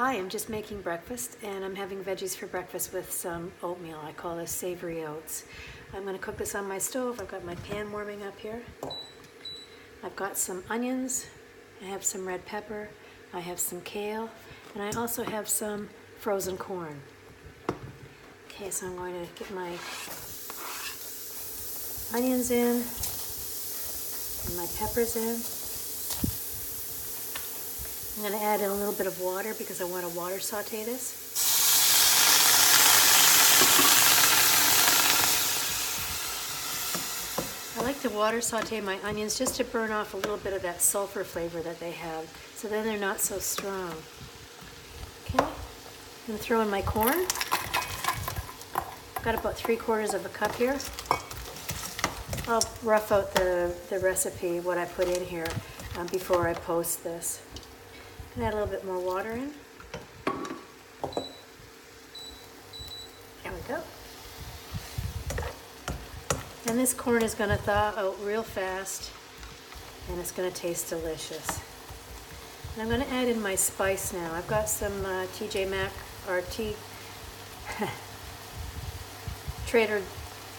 Hi, I'm just making breakfast and I'm having veggies for breakfast with some oatmeal. I call this Savory Oats. I'm going to cook this on my stove. I've got my pan warming up here. I've got some onions, I have some red pepper, I have some kale, and I also have some frozen corn. Okay, so I'm going to get my onions in and my peppers in. I'm going to add in a little bit of water because I want to water saute this. I like to water saute my onions just to burn off a little bit of that sulfur flavor that they have, so then they're not so strong. Okay, I'm going to throw in my corn. I've got about 3/4 of a cup here. I'll rough out the recipe, what I put in here, before I post this. And add a little bit more water in. There we go. And this corn is going to thaw out real fast, and it's going to taste delicious. And I'm going to add in my spice now. I've got some TJ Maxx or Trader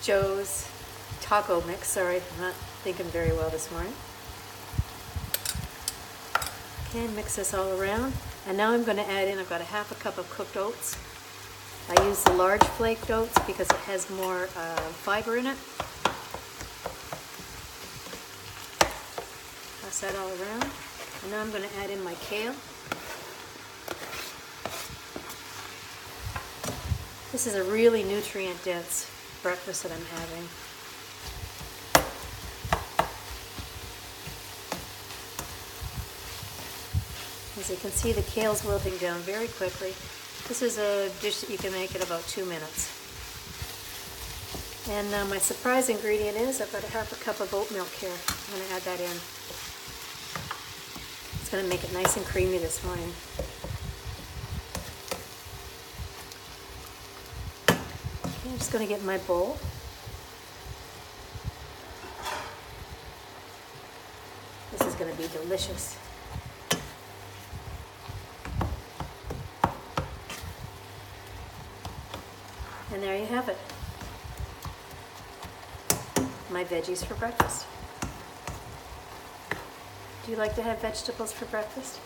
Joe's taco mix. Sorry, I'm not thinking very well this morning. Okay, mix this all around. And now I'm going to add in, I've got a 1/2 cup of cooked oats. I use the large flaked oats because it has more fiber in it. Pass that all around. And now I'm going to add in my kale. This is a really nutrient-dense breakfast that I'm having. As you can see, the kale's wilting down very quickly. This is a dish that you can make in about 2 minutes. And my surprise ingredient is I've got a 1/2 cup of oat milk here. I'm going to add that in. It's going to make it nice and creamy this morning. Okay, I'm just going to get my bowl. This is going to be delicious. And there you have it. My veggies for breakfast. Do you like to have vegetables for breakfast?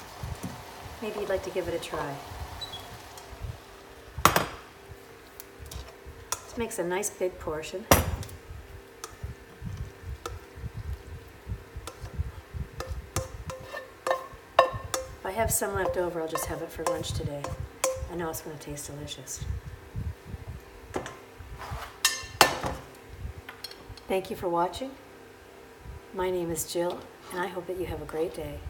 Maybe you'd like to give it a try. This makes a nice big portion. If I have some left over, I'll just have it for lunch today. I know it's going to taste delicious. Thank you for watching. My name is Jill, and I hope that you have a great day.